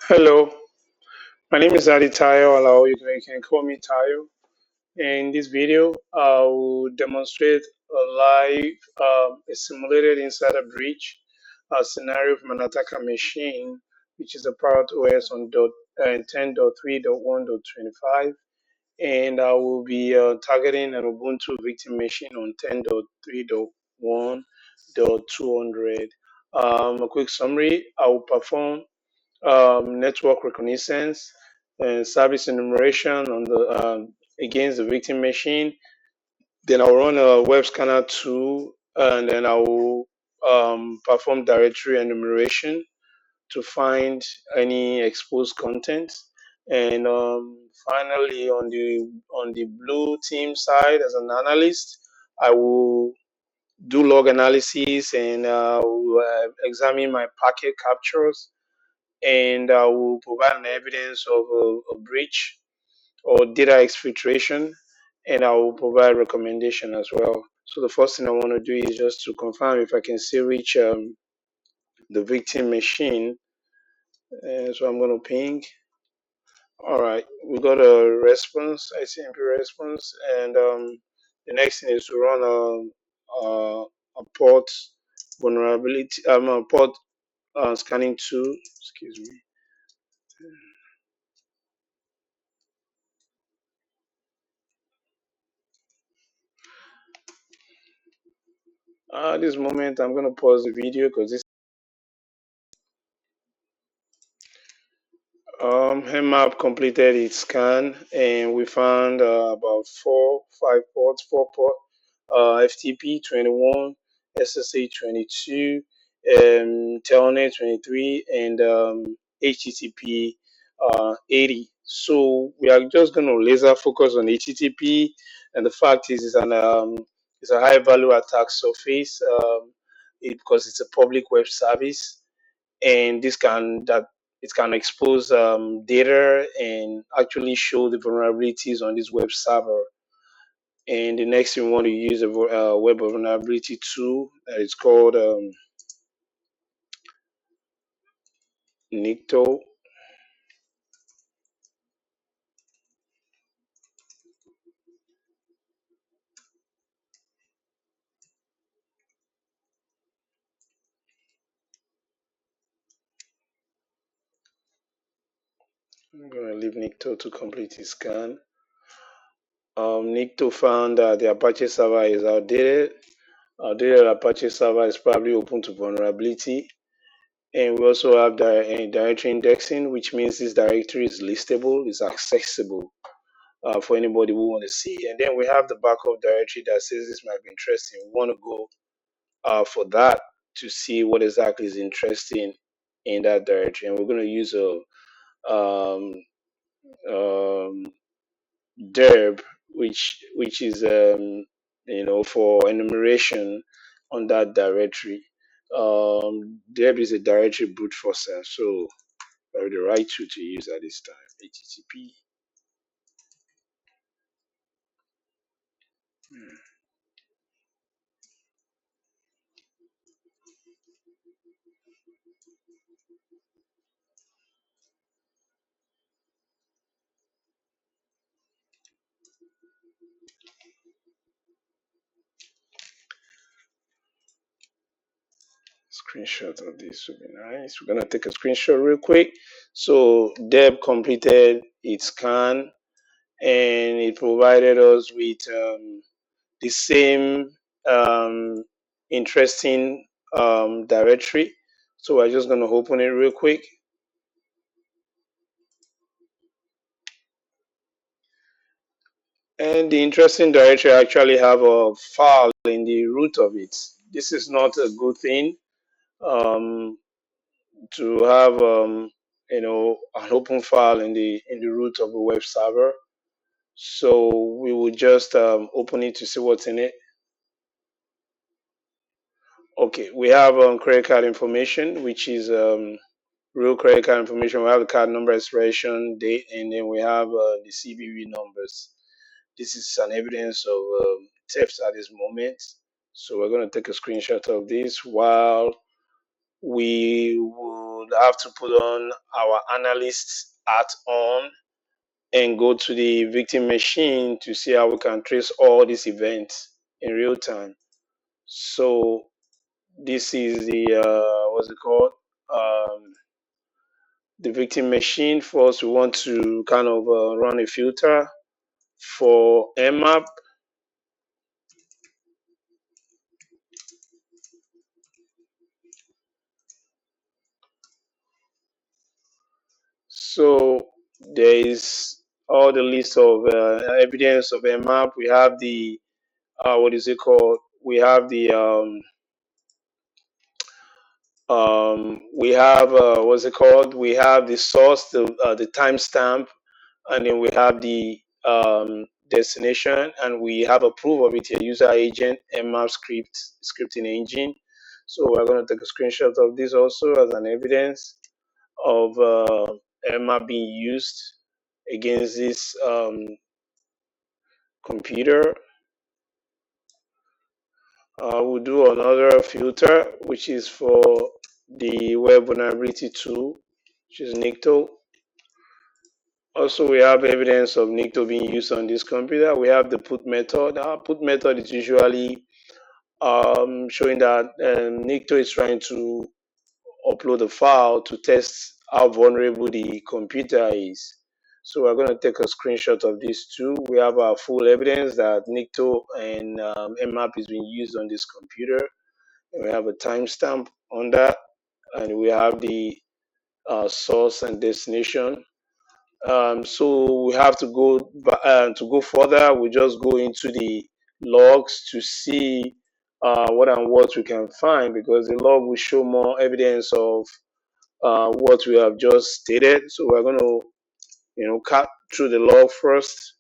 Hello, my name is Adi Tayo. Hello, you can call me Tayo. In this video, I will demonstrate a simulated insider breach scenario from an attacker machine, which is a Parrot OS on 10.3.1.25. And I will be targeting an Ubuntu victim machine on 10.3.1.200. A quick summary, I will perform network reconnaissance and service enumeration on the against the victim machine. Then I'll run a web scanner tool, and then I will perform directory enumeration to find any exposed content. And finally, on the blue team side, as an analyst, I will do log analysis and will, examine my packet captures, and I will provide an evidence of a breach or data exfiltration, and I will provide recommendation as well. So the first thing I want to do is just to confirm if I can still reach the victim machine. So I'm going to ping. All right, we got a response, ICMP response, and the next thing is to run a port vulnerability, a port scanning tool. Excuse me. At this moment, I'm going to pause the video because this Nmap completed its scan, and we found about 4 port, FTP 21, SSA 22, Telnet 23, and HTTP 80. So we are just going to laser focus on HTTP, and the fact is it's a high value attack surface, because it's a public web service, and this can that it can expose data and actually show the vulnerabilities on this web server. And the next thing we want to use a web vulnerability tool that is called Nikto. I'm going to leave Nikto to complete his scan. Nikto found that the Apache server is outdated. Outdated Apache server is probably open to vulnerability. And we also have directory indexing, which means this directory is listable, is accessible for anybody who want to see. And then we have the backup directory that says this might be interesting. We want to go for that to see what exactly is interesting in that directory. And we're going to use a um, Dirb, which is for enumeration on that directory. Dirb is a directory brute forcer, so probably the right tool to use at this time. HTTP. Screenshot of this would be nice. We're gonna take a screenshot real quick. So Deb completed its scan, and it provided us with the same interesting directory. So we're just gonna open it real quick. And the interesting directory actually have a file in the root of it. This is not a good thing. To have an open file in the root of a web server. So we will just open it to see what's in it. Okay, we have credit card information, which is real credit card information. We have the card number, expiration date, and then we have the CVV numbers. This is an evidence of theft at this moment. So we're going to take a screenshot of this while we would would have to put on our analyst hat on and go to the victim machine to see how we can trace all these events in real time. So this is the what's it called? The victim machine. First, we want to kind of run a filter for Nmap. So there is all the list of evidence of Nmap. We have the what is it called? We have the we have what's it called? We have the source, the timestamp, and then we have the destination, and we have a proof of it here, user agent Nmap scripting engine. So we're going to take a screenshot of this also as an evidence of Nmap being used against this computer. We'll do another filter, which is for the web vulnerability tool, which is Nikto. Also, we have evidence of Nikto being used on this computer. We have the put method. Our put method is usually showing that Nikto is trying to upload a file to test how vulnerable the computer is. So we're going to take a screenshot of this too. We have our full evidence that Nikto and Nmap is being used on this computer. And we have a timestamp on that, and we have the source and destination. So we have to go further. We just go into the logs to see what and what we can find, because the log will show more evidence of what we have just stated. So we're going to, cut through the log first.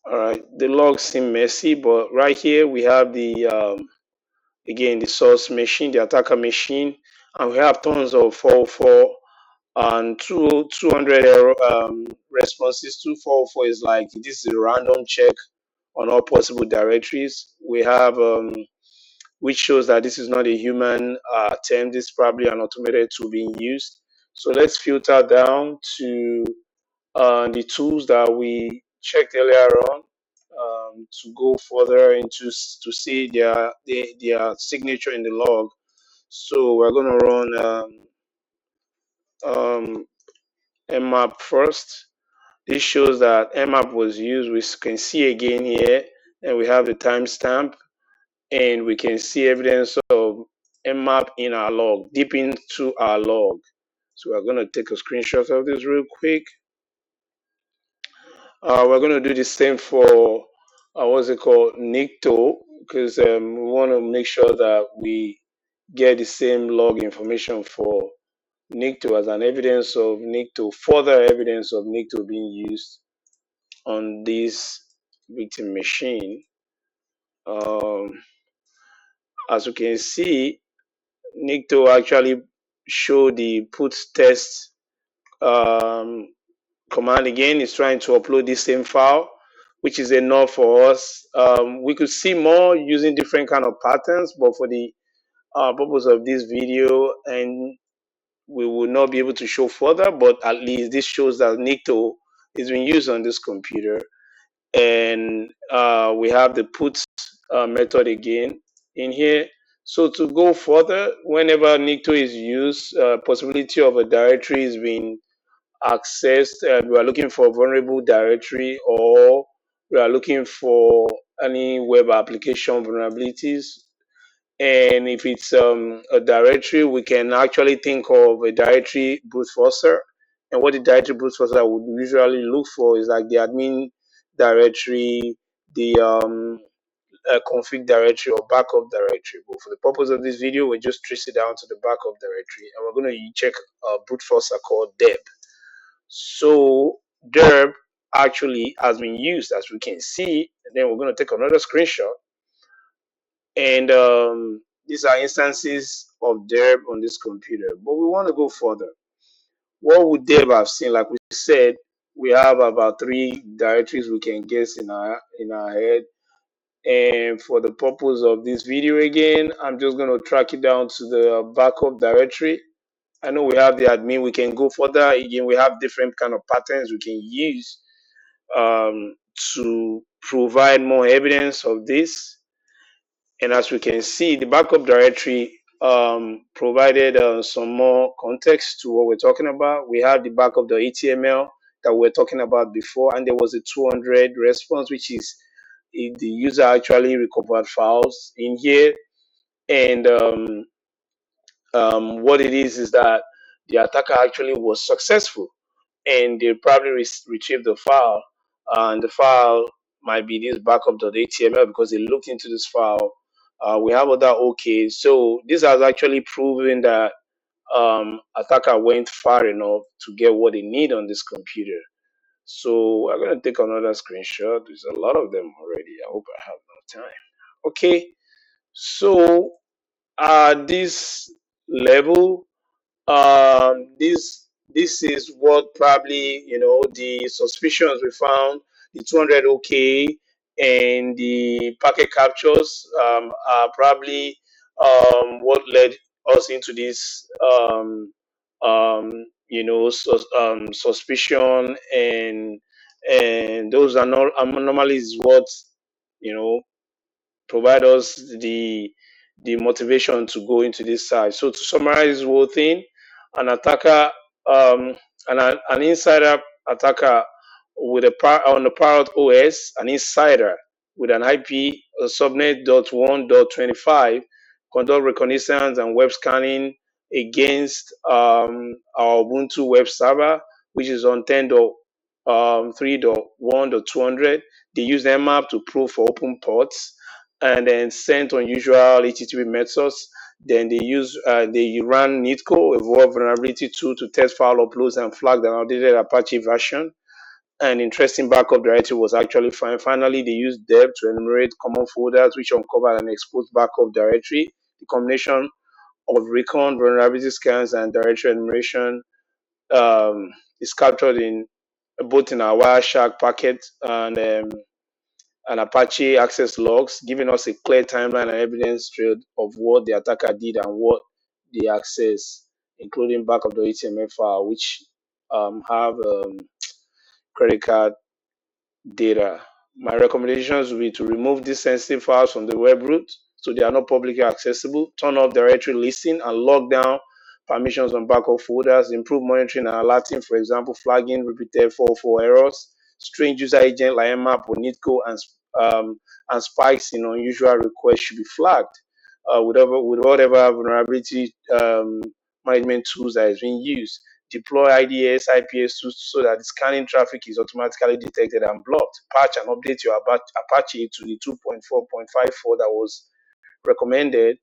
All right, the logs seem messy, but right here we have the again the source machine, the attacker machine, and we have tons of 404 and 200 error responses. 244 is like this is a random check on all possible directories. We have which shows that this is not a human attempt. This is probably an automated tool being used. So let's filter down to the tools that we checked earlier on to go further into to see their signature in the log. So we're going to run Nmap first. This shows that Nmap was used. We can see again here, and we have the timestamp, and we can see evidence of Nmap in our log, deep into our log. So we're going to take a screenshot of this real quick. We're going to do the same for what's it called, Nikto, because we want to make sure that we get the same log information for Nikto as an evidence of Nikto, further evidence of Nikto being used on this victim machine. As you can see, Nikto actually show the put test command again. Is trying to upload this same file, which is enough for us. We could see more using different kind of patterns, but for the purpose of this video, and we will not be able to show further, but at least this shows that Nikto is being used on this computer. And we have the put method again in here. So to go further, whenever Nikto is used, possibility of a directory is being accessed, we are looking for a vulnerable directory, or we are looking for any web application vulnerabilities. And if it's a directory, we can actually think of a directory brute forcer. And what the directory brute forcer would usually look for is like the admin directory, the config directory, or backup directory. But for the purpose of this video, we just trace it down to the backup directory, and we're going to check a brute forcer called Dirb. So Dirb actually has been used, as we can see. And then we're going to take another screenshot. And these are instances of Dirb on this computer. But we want to go further. What would Dirb have seen? Like we said, we have about 3 directories we can guess in our head. And for the purpose of this video again, I'm just going to track it down to the backup directory. I know we have the admin. We can go further. Again, we have different kind of patterns we can use um, to provide more evidence of this. And as we can see, the backup directory provided some more context to what we're talking about. We have the backup.html that we were talking about before, and there was a 200 response, which is if the user actually recovered files in here. And what it is that the attacker actually was successful, and they probably retrieved the file, and the file might be this backup.html because they looked into this file. We have other OK. So this has actually proven that attacker went far enough to get what they need on this computer. So I'm gonna take another screenshot. There's a lot of them already. I hope I have no time. Okay. So at this level, this is what probably the suspicions we found, the 200 OK and the packet captures are probably what led us into this suspicion, and those are not anomalies what you know provide us the motivation to go into this side. So to summarize this whole thing, an attacker, an insider attacker with on the Parrot OS, an insider with an IP subnet.1.25 conduct reconnaissance and web scanning against our Ubuntu web server, which is on 10.3.1.200. They use Nmap to probe for open ports and then sent unusual HTTP methods. Then they ran Nikto, a vulnerability tool, to test file uploads and flag the outdated Apache version. An interesting backup directory was actually found. Finally, they used Dirb to enumerate common folders, which uncovered an exposed backup directory. The combination of recon, vulnerability scans, and directory enumeration is captured in both in our Wireshark packet and Apache access logs, giving us a clear timeline and evidence trail of what the attacker did and what they accessed, including backup.html file, which have credit card data. My recommendations will be to remove these sensitive files from the web root so they are not publicly accessible, turn off directory listing, and lock down permissions on backup folders, improve monitoring and alerting, for example, flagging repeated 404 errors, strange user agent like Nmap or Nikto, and spikes in unusual requests should be flagged with whatever vulnerability management tools that is being used. Deploy IDS, IPS tools so that the scanning traffic is automatically detected and blocked. Patch and update your Apache to the 2.4.54 that was recommended,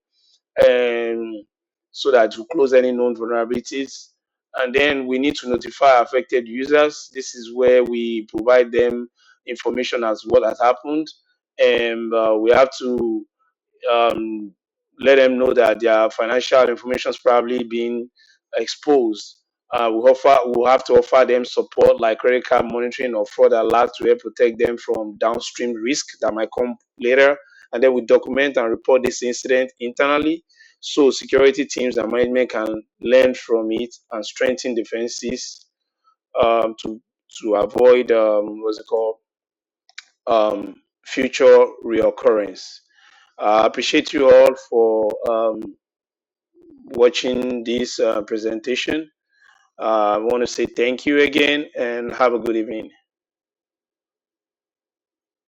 and so that to close any known vulnerabilities. And then we need to notify affected users. This is where we provide them information as what has happened, and we have to um, let them know that their financial information is probably being exposed. We'll have to offer them support like credit card monitoring or fraud alerts to help protect them from downstream risk that might come later. And then we document and report this incident internally so security teams and management can learn from it and strengthen defenses to avoid future reoccurrence. I appreciate you all for watching this presentation. I want to say thank you again and have a good evening.